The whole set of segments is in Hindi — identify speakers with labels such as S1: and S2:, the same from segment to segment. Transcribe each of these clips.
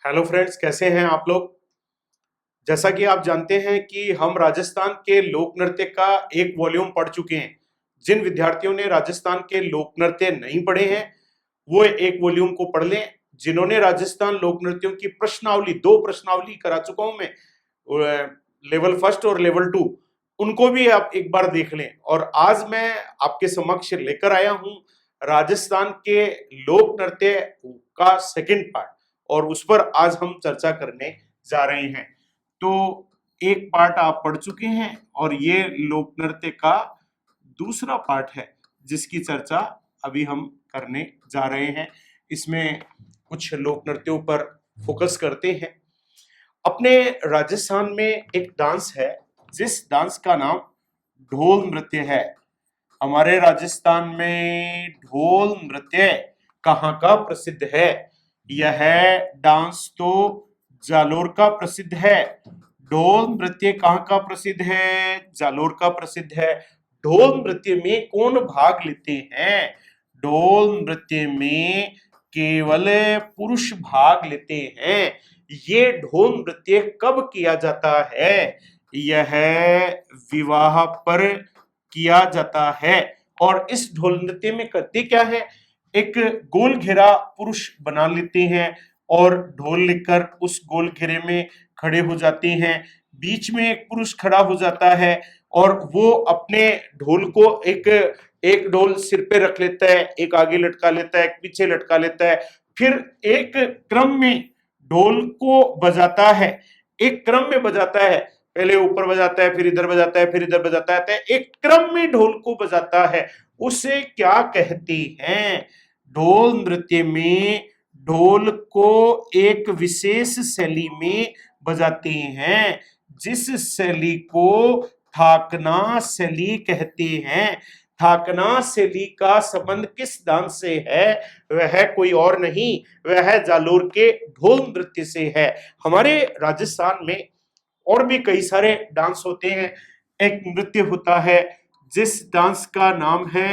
S1: हेलो फ्रेंड्स, कैसे हैं आप लोग। जैसा कि आप जानते हैं कि हम राजस्थान के लोक नृत्य का एक वॉल्यूम पढ़ चुके हैं। जिन विद्यार्थियों ने राजस्थान के लोक नृत्य नहीं पढ़े हैं वो एक वॉल्यूम को पढ़ लें। जिन्होंने राजस्थान लोक नृत्यों की प्रश्नावली, दो प्रश्नावली करा चुका हूं मैं, लेवल फर्स्ट और लेवल टू, उनको भी आप एक बार देख लें। और आज मैं आपके समक्ष लेकर आया हूं राजस्थान के लोक नृत्य का सेकंड पार्ट, और उस पर आज हम चर्चा करने जा रहे हैं। तो एक पार्ट आप पढ़ चुके हैं और ये लोक नृत्य का दूसरा पार्ट है जिसकी चर्चा अभी हम करने जा रहे हैं। इसमें कुछ लोक नृत्यों पर फोकस करते हैं। अपने राजस्थान में एक डांस है जिस डांस का नाम ढोल नृत्य है। हमारे राजस्थान में ढोल नृत्य कहाँ का प्रसिद्ध है? यह डांस तो जालोर का प्रसिद्ध है। ढोल नृत्य कहाँ का प्रसिद्ध है? जालोर का प्रसिद्ध है। ढोल नृत्य में कौन भाग लेते हैं? ढोल नृत्य में केवल पुरुष भाग लेते हैं। ये ढोल नृत्य कब किया जाता है? यह विवाह पर किया जाता है। और इस ढोल नृत्य में करते क्या है? एक गोल घेरा पुरुष बना लेते हैं और ढोल लेकर उस गोल घेरे में खड़े हो जाते हैं। बीच में एक पुरुष खड़ा हो जाता है और वो अपने ढोल को एक ढोल सिर पे रख लेता है, एक आगे लटका लेता है, एक पीछे लटका लेता है, फिर एक क्रम में ढोल को बजाता है। एक क्रम में बजाता है, पहले ऊपर बजाता है, फिर इधर बजाता है, फिर इधर बजाता है, एक क्रम में ढोल को बजाता है। उसे क्या कहते हैं? ढोल नृत्य में ढोल को एक विशेष शैली में बजाते हैं जिस शैली को थाकना शैली कहते हैं। थाकना शैली का संबंध किस डांस से है? वह कोई और नहीं, वह जालोर के ढोल नृत्य से है। हमारे राजस्थान में और भी कई सारे डांस होते हैं। एक नृत्य होता है जिस डांस का नाम है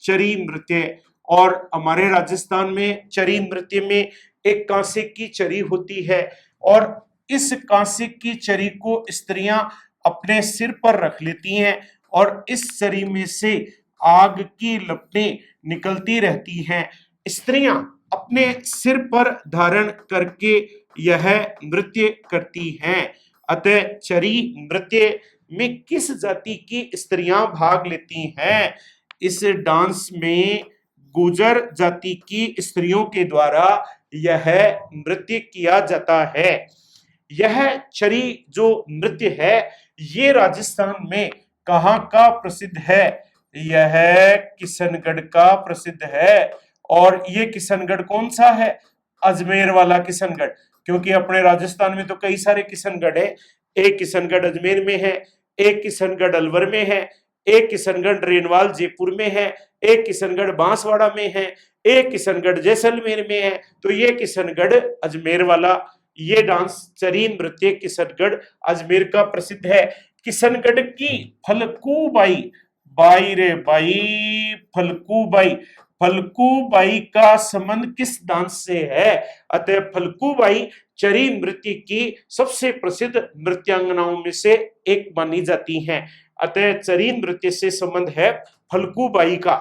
S1: चरी नृत्य। और हमारे राजस्थान में चरी नृत्य में एक कांसे की चरी होती है और इस कांसे की चरी को स्त्रियां अपने सिर पर रख लेती हैं और इस चरी में से आग की लपटें निकलती रहती हैं। स्त्रियां अपने सिर पर धारण करके यह नृत्य करती हैं। अतः चरी नृत्य में किस जाति की स्त्रियां भाग लेती हैं? इस डांस में गुर्जर जाति की स्त्रियों के द्वारा यह नृत्य किया जाता है। यह चरी जो नृत्य है ये राजस्थान में कहाँ का प्रसिद्ध है? यह किशनगढ़ का प्रसिद्ध है। और ये किशनगढ़ कौन सा है? अजमेर वाला किशनगढ़। क्योंकि अपने राजस्थान में तो कई सारे किशनगढ़ है। एक किशनगढ़ अजमेर में है, एक किशनगढ़ अलवर में है, एक किशनगढ़ रेनवाल जयपुर में है, एक किशनगढ़ बांसवाड़ा में है, एक किशनगढ़ जैसलमेर में है। तो ये किशनगढ़ अजमेर वाला ये डांस चरी नृत्य किशनगढ़ अजमेर का प्रसिद्ध है। किशनगढ़ की फलकू बाई, बाई रे बाई, फलकू बाई, फलकू बाई का संबंध किस डांस से है? अतः फलकू बाई चरी नृत्य की सबसे प्रसिद्ध नृत्यांगनाओं में से एक मानी जाती हैं। अतः चरी नृत्य से संबंध है फलकू बाई का।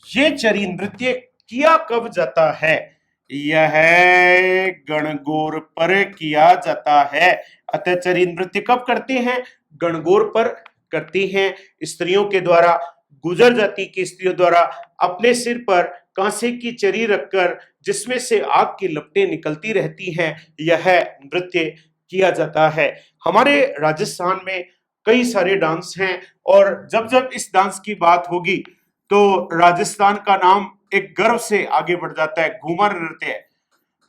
S1: ये चरी नृत्य किया कब जाता है? यह गणगौर पर किया जाता है। अतः चरी नृत्य कब करते हैं? गणगौर पर करती हैं स्त्रियों के द्वारा, गुर्जर जाति की स्त्रियों द्वारा अपने सिर पर कांसे की चरी रखकर जिसमें से आग की लपटें निकलती रहती हैं, यह नृत्य किया जाता है। हमारे राजस्थान में कई सारे डांस हैं और जब जब इस डांस की बात होगी तो राजस्थान का नाम एक गर्व से आगे बढ़ जाता है। घूमर नृत्य।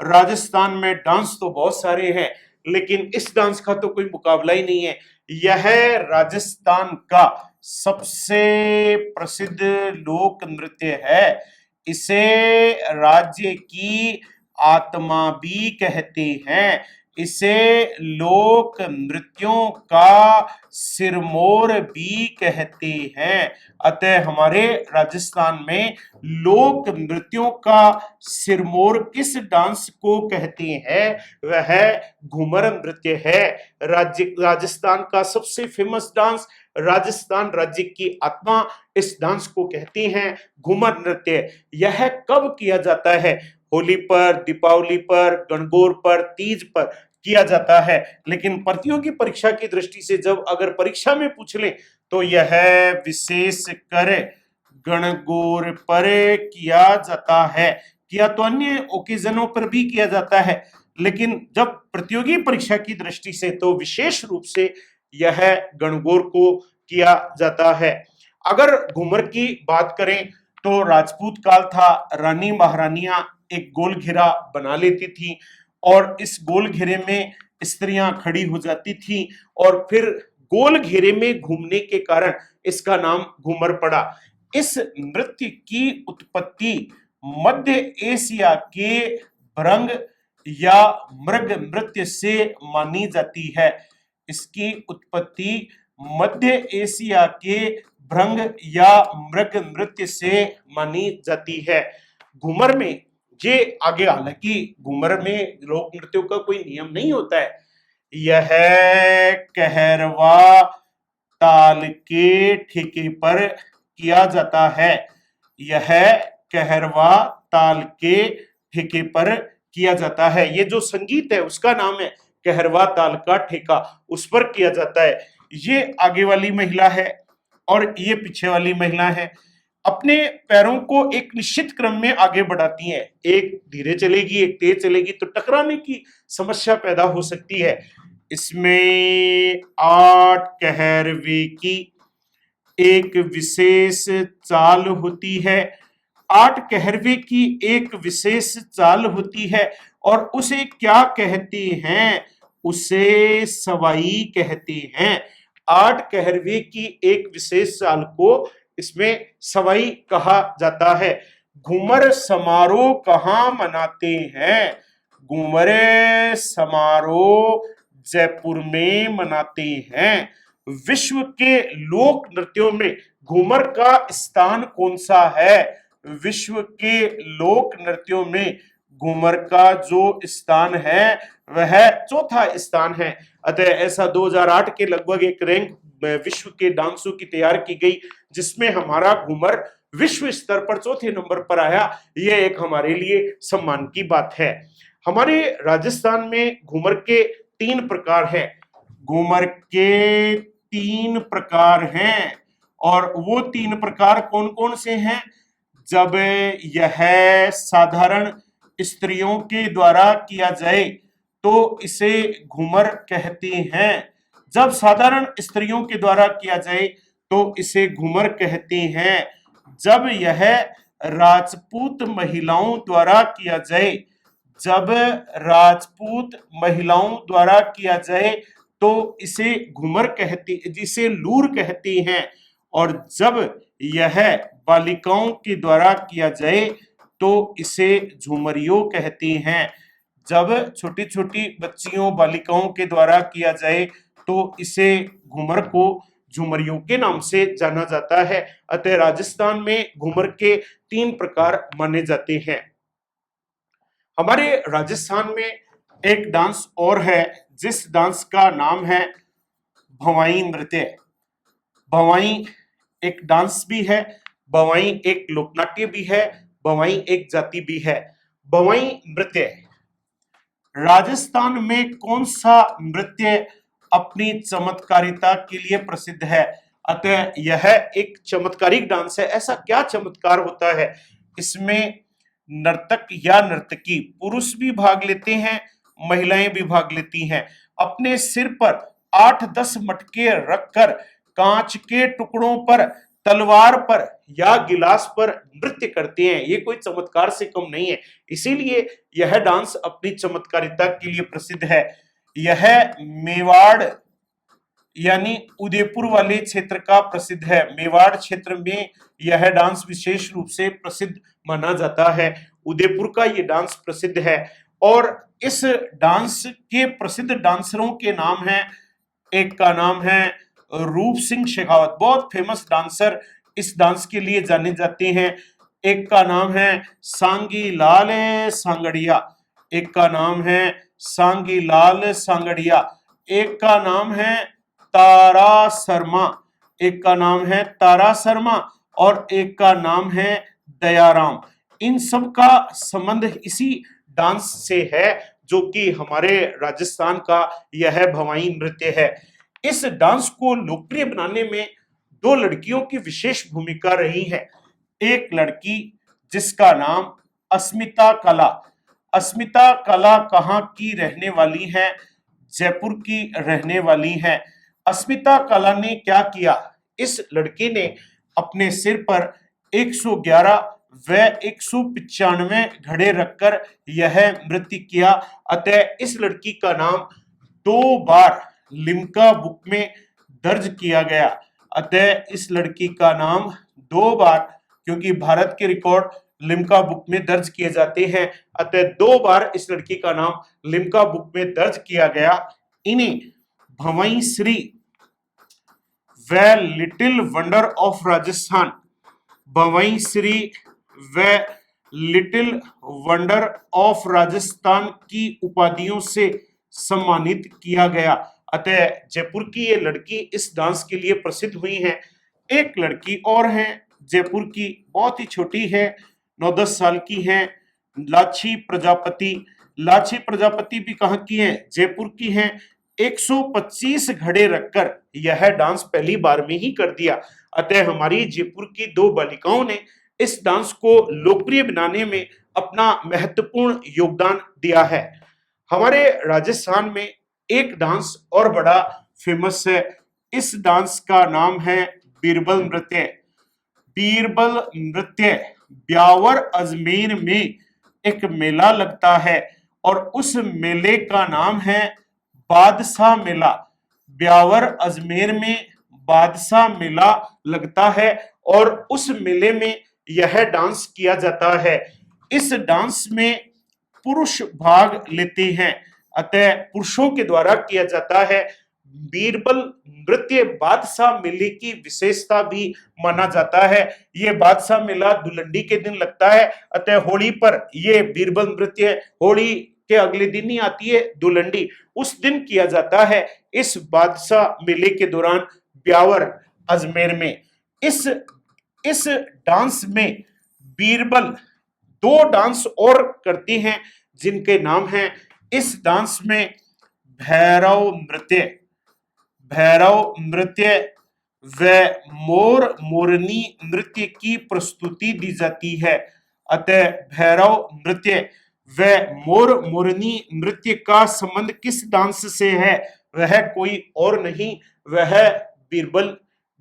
S1: राजस्थान में डांस तो बहुत सारे हैं लेकिन इस डांस का तो कोई मुकाबला ही नहीं है। यह राजस्थान का सबसे प्रसिद्ध लोक नृत्य है। इसे राज्य की आत्मा भी कहते हैं। इसे लोक नृत्यों का सिरमौर भी कहते हैं। अतः हमारे राजस्थान में लोक नृत्यों का सिरमौर किस डांस को कहते हैं? वह घूमर नृत्य है। राजस्थान का सबसे फेमस डांस, राजस्थान राज्य की आत्मा, इस डांस को कहते हैं घूमर नृत्य। यह कब किया जाता है? होली पर, दीपावली पर, गणगौर पर, तीज पर किया जाता है। लेकिन प्रतियोगी परीक्षा की दृष्टि से जब अगर परीक्षा में पूछ लें तो यह विशेष कर गणगौर पर किया जाता है। किया तो अन्य ओकेजनों पर भी किया जाता है, लेकिन जब प्रतियोगी परीक्षा की दृष्टि से तो विशेष रूप से यह गणगौर को किया जाता है। अगर घूमर की बात करें तो राजपूत काल था, रानी महारानियां एक गोल घेरा बना लेती थी और इस गोल घेरे में स्त्रियां खड़ी हो जाती थी और फिर गोल घेरे में घूमने के कारण इसका नाम घूमर पड़ा। इस नृत्य की उत्पत्ति मध्य एशिया के भ्रंग या मृग नृत्य से मानी जाती है। इसकी उत्पत्ति मध्य एशिया के भ्रंग या मृग नृत्य से मानी जाती है। घूमर में ये आगे, हालांकि घूमर में लोक नृत्यों का कोई नियम नहीं होता है। यह कहरवा ताल के ठेके पर किया जाता है। यह कहरवा ताल के ठेके पर किया जाता है। ये जो संगीत है उसका नाम है कहरवा ताल का ठेका, उस पर किया जाता है। ये आगे वाली महिला है और ये पीछे वाली महिला है। अपने पैरों को एक निश्चित क्रम में आगे बढ़ाती हैं। एक धीरे चलेगी, एक तेज चलेगी तो टकराने की समस्या पैदा हो सकती है। इसमें 8 कहरवे की एक विशेष चाल होती है। 8 कहरवे की एक विशेष चाल होती है और उसे क्या कहते हैं? उसे सवाई कहते हैं। 8 कहरवे की एक विशेष चाल को इसमें सवाई कहा जाता है। घूमर समारोह कहाँ मनाते हैं? घूमर समारोह जयपुर में मनाते हैं। विश्व के लोक नृत्यों में घूमर का स्थान कौन सा है? विश्व के लोक नृत्यों में घूमर का जो स्थान है वह चौथा स्थान है। अतः ऐसा 2008 के लगभग एक रैंक विश्व के डांसों की तैयार की गई जिसमें हमारा घूमर विश्व स्तर पर चौथे नंबर पर आया। यह एक हमारे लिए सम्मान की बात है। हमारे राजस्थान में घूमर के 3 प्रकार हैं। घूमर के 3 प्रकार हैं और वो 3 प्रकार कौन कौन से हैं? जब यह साधारण स्त्रियों के द्वारा किया जाए तो इसे घूमर कहते हैं। जब साधारण स्त्रियों के द्वारा किया जाए तो इसे घूमर कहते हैं। जब यह राजपूत महिलाओं द्वारा किया जाए, जब राजपूत महिलाओं द्वारा किया जाए तो इसे घूमर कहते, जिसे लूर कहते हैं। और जब यह बालिकाओं के द्वारा किया जाए तो इसे झूमरियों कहते हैं। जब छोटी छोटी बच्चियों बालिकाओं के द्वारा किया जाए तो इसे घूमर को झूमरियों के नाम से जाना जाता है। अतः राजस्थान में घूमर के 3 प्रकार माने जाते हैं। हमारे राजस्थान में एक डांस और है जिस डांस का नाम है भवाई नृत्य। भवाई एक डांस भी है, भवाई एक लोकनाट्य भी है, भवाई एक जाति भी है। भवाई नृत्य राजस्थान में कौन सा नृत्य अपनी चमत्कारिता के लिए प्रसिद्ध है? अतः यह एक चमत्कारिक डांस है। ऐसा क्या चमत्कार होता है? इसमें नर्तक या नर्तकी पुरुष भी भाग लेते हैं, महिलाएं भी भाग लेती हैं। अपने सिर पर 8-10 मटके रखकर कांच के टुकड़ों पर, तलवार पर या गिलास पर नृत्य करते हैं। ये कोई चमत्कार से कम नहीं है, इसीलिए यह डांस अपनी चमत्कारिता के लिए प्रसिद्ध है। यह मेवाड़ यानी उदयपुर वाले क्षेत्र का प्रसिद्ध है। मेवाड़ क्षेत्र में यह डांस विशेष रूप से प्रसिद्ध माना जाता है। उदयपुर का ये डांस प्रसिद्ध है और इस डांस के प्रसिद्ध डांसरों के नाम हैं, एक का नाम है रूप सिंह शेखावत, बहुत फेमस डांसर इस डांस के लिए जाने जाते हैं। एक का नाम है सांगी लाल सांगड़िया, एक का नाम है सांगी लाल सांगड़िया, एक का नाम है तारा शर्मा, एक का नाम है तारा शर्मा, और एक का नाम है दयाराम। इन सब का संबंध इसी डांस से है, जो कि हमारे राजस्थान का यह भवाई नृत्य है। इस डांस को लोकप्रिय बनाने में दो लड़कियों की विशेष भूमिका रही है। एक लड़की जिसका नाम अस्मिता कला, अस्मिता कला कहाँ की रहने वाली है? जयपुर की रहने वाली है। अस्मिता कला ने क्या किया? इस लड़की ने अपने सिर पर 111 व 195 घड़े रखकर यह नृत्य किया। अतः इस लड़की का नाम 2 बार लिम्का बुक में दर्ज किया गया। अतः इस लड़की का नाम 2 बार, क्योंकि भारत के रिकॉर्ड लिम्का बुक में दर्ज किए जाते हैं, अतः 2 बार इस लड़की का नाम लिम्का बुक में दर्ज किया गया। इन्हें भवाई श्री व लिटिल वंडर ऑफ राजस्थान, भवाई श्री व लिटिल वंडर ऑफ राजस्थान की उपाधियों से सम्मानित किया गया। अतः जयपुर की ये लड़की इस डांस के लिए प्रसिद्ध हुई है। एक लड़की और है जयपुर की, बहुत ही छोटी है, 9-10 साल की है, लाची प्रजापति। लाची प्रजापति भी कहाँ की है? जयपुर की है। 125 घड़े रखकर यह डांस पहली बार में ही कर दिया। अतः हमारी जयपुर की 2 बालिकाओं ने इस डांस को लोकप्रिय बनाने में अपना महत्वपूर्ण योगदान दिया है। हमारे राजस्थान में एक डांस और बड़ा फेमस है। इस डांस का नाम है बीरबल नृत्य। बीरबल नृत्य ब्यावर अजमेर में एक मेला लगता है और उस मेले का नाम है बादशाह मेला। ब्यावर अजमेर में बादशाह मेला लगता है और उस मेले में यह डांस किया जाता है। इस डांस में पुरुष भाग लेते हैं, अतः पुरुषों के द्वारा किया जाता है। बीरबल नृत्य बादशाह मेले की विशेषता भी माना जाता है। ये बादशाह मेला धुलंडी के दिन लगता है, अतः होली पर ये बीरबल नृत्य, होली के अगले दिन ही आती है धुलंडी, उस दिन किया जाता है। इस बादशाह मेले के दौरान ब्यावर अजमेर में इस डांस में बीरबल 2 डांस और करती हैं, जिनके नाम हैं, इस डांस में भैरव नृत्य, भैरव नृत्य व मोर मोरनी नृत्य की प्रस्तुति दी जाती है। अतः भैरव नृत्य व मोर मोरनी नृत्य का संबंध किस डांस से है? वह कोई और नहीं, वह बीरबल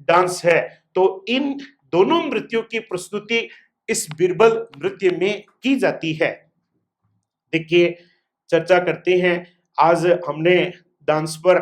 S1: डांस है। तो इन दोनों नृत्यों की प्रस्तुति इस बीरबल नृत्य में की जाती है। देखिए, चर्चा करते हैं। आज हमने डांस पर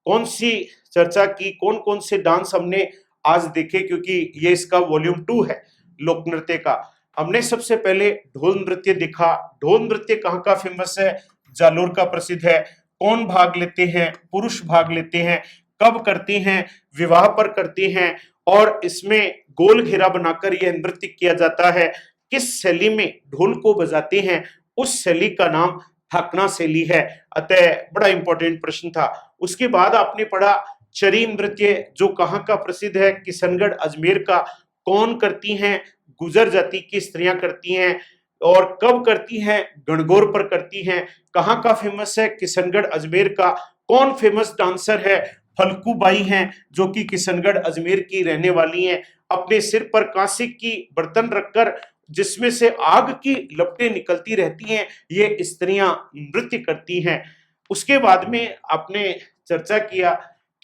S1: कौन सी चर्चा की, कौन कौन से डांस हमने आज देखे, क्योंकि ये इसका वॉल्यूम 2 है लोक नृत्य का। हमने सबसे पहले ढोल नृत्य देखा। ढोल नृत्य कहाँ का फेमस है? जालोर का प्रसिद्ध है। कौन भाग लेते हैं? पुरुष भाग लेते हैं। कब करते हैं? विवाह पर करते हैं, और इसमें गोल घेरा बनाकर यह नृत्य किया जाता है। किस शैली में ढोल को बजाते हैं? उस शैली का नाम थाकना शैली है। अतः बड़ा इंपॉर्टेंट प्रश्न था। उसके बाद आपने पढ़ा चरी नृत्य, जो कहाँ का प्रसिद्ध है? किशनगढ़ अजमेर का। कौन करती हैं? गुजर जाति की स्त्रियां करती हैं। और कब करती हैं? गणगौर पर करती हैं। कहाँ का फेमस है? किशनगढ़ अजमेर का। कौन फेमस डांसर है? फलकू बाई हैं, जो कि किशनगढ़ अजमेर की रहने वाली हैं। अपने सिर पर कांसे की बर्तन रखकर जिसमें से आग की लपटें निकलती रहती हैं, ये स्त्रियां नृत्य करती हैं। उसके बाद में आपने चर्चा किया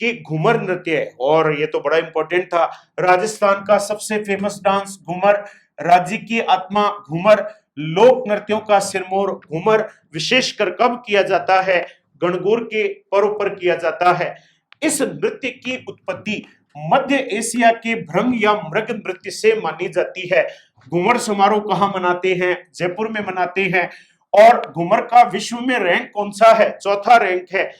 S1: कि घूमर नृत्य है, और ये तो बड़ा इंपॉर्टेंट था। राजस्थान का सबसे फेमस डांस घूमर, राज्य की आत्मा घूमर, लोक नृत्यों का सिरमौर घूमर विशेषकर कब किया जाता है? गणगौर के पर्व पर किया जाता है। इस नृत्य की उत्पत्ति मध्य एशिया के भ्रंग या मृग नृत्य से मानी जाती है। घूमर समारोह कहाँ मनाते हैं? जयपुर में मनाते हैं। और घूमर का विश्व में रैंक कौन सा है? चौथा रैंक है।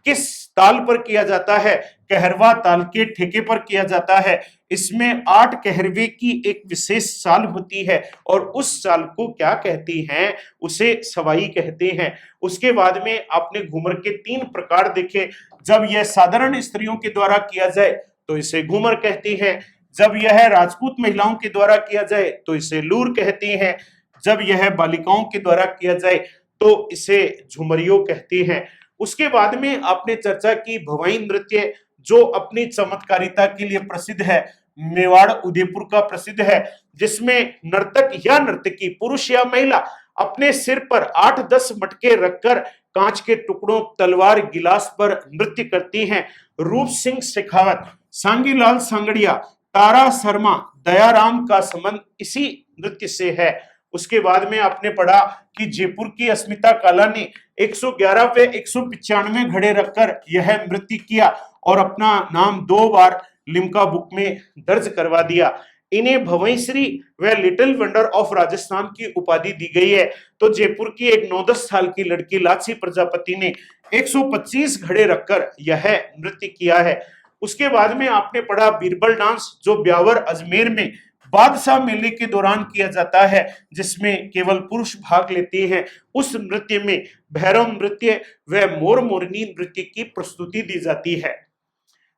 S1: किस ताल पर किया जाता है? कहरवा ताल के ठेके पर किया जाता है। इसमें 8 कहरवे की एक विशेष चाल होती है और उस चाल को क्या कहती हैं? उसे सवाई कहते हैं। उसके बाद में आपने घूमर के 3 प्रकार देखे। जब यह साधारण स्त्रियों के द्वारा किया जाए तो इसे घूमर कहती हैं। जब यह राजपूत महिलाओं के द्वारा किया जाए तो इसे लूर कहती हैं। जब यह बालिकाओं के द्वारा किया जाए तो इसे झुमरियो कहती हैं। उसके बाद में आपने चर्चा की भवाई नृत्य, जो अपनी चमत्कारिता के लिए प्रसिद्ध है। मेवाड़ उदयपुर का प्रसिद्ध है, जिसमें नर्तक या नर्तकी पुरुष या महिला अपने सिर पर 8-10 मटके रखकर कांच के टुकड़ों, तलवार, गिलास पर नृत्य करती हैं। रूप सिंह शेखावत, सांगीलाल सांगड़िया, तारा शर्मा, दयाराम का संबंध इसी नृत्य से है। उसके बाद में आपने पढ़ा कि जयपुर की अस्मिता काला ने 111 पे 195 घड़े रखकर यह नृत्य किया और अपना नाम 2 बार लिम्का बुक में दर्ज करवा दिया। इन्हें भवईश्री व लिटिल वंडर ऑफ राजस्थान की उपाधि दी गई है। तो जयपुर की एक 9-10 साल की लड़की लाची प्रजापति ने 125 घड़े रखकर यह नृत्य किया है। उसके बाद में आपने पढ़ा बीरबल डांस, जो ब्यावर अजमेर में बादशाह मेले के दौरान किया जाता है, जिसमें केवल पुरुष भाग लेते हैं। उस नृत्य में भैरव नृत्य व मोर मोरनी नृत्य की प्रस्तुति दी जाती है।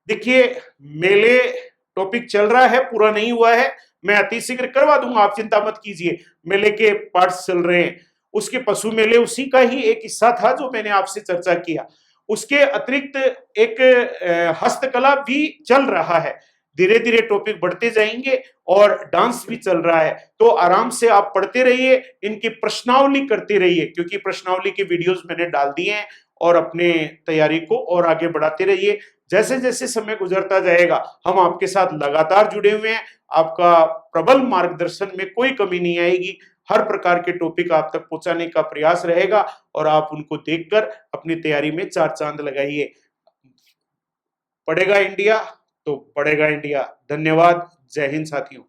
S1: देखिए, मेले टॉपिक चल रहा है, पूरा नहीं हुआ है, मैं अतिशीघ्र करवा दूंगा, आप चिंता मत कीजिए। मेले के पार्ट्स चल रहे हैं। उसके पशु मेले उसी का ही एक हिस्सा था जो मैंने आपसे चर्चा किया। उसके अतिरिक्त एक हस्तकला भी चल रहा है। धीरे धीरे टॉपिक बढ़ते जाएंगे और डांस भी चल रहा है। तो आराम से आप पढ़ते रहिए, इनकी प्रश्नावली करते रहिए, क्योंकि प्रश्नावली के वीडियोस मैंने डाल दिए हैं, और अपने तैयारी को और आगे बढ़ाते रहिए। जैसे जैसे समय गुजरता जाएगा हम आपके साथ लगातार जुड़े हुए हैं। आपका प्रबल मार्गदर्शन में कोई कमी नहीं आएगी। हर प्रकार के टॉपिक आप तक पहुंचाने का प्रयास रहेगा और आप उनको देखकर अपनी तैयारी में 4 चांद लगाइए। पढ़ेगा इंडिया तो पढ़ेगा इंडिया। धन्यवाद। जय हिंद साथियों।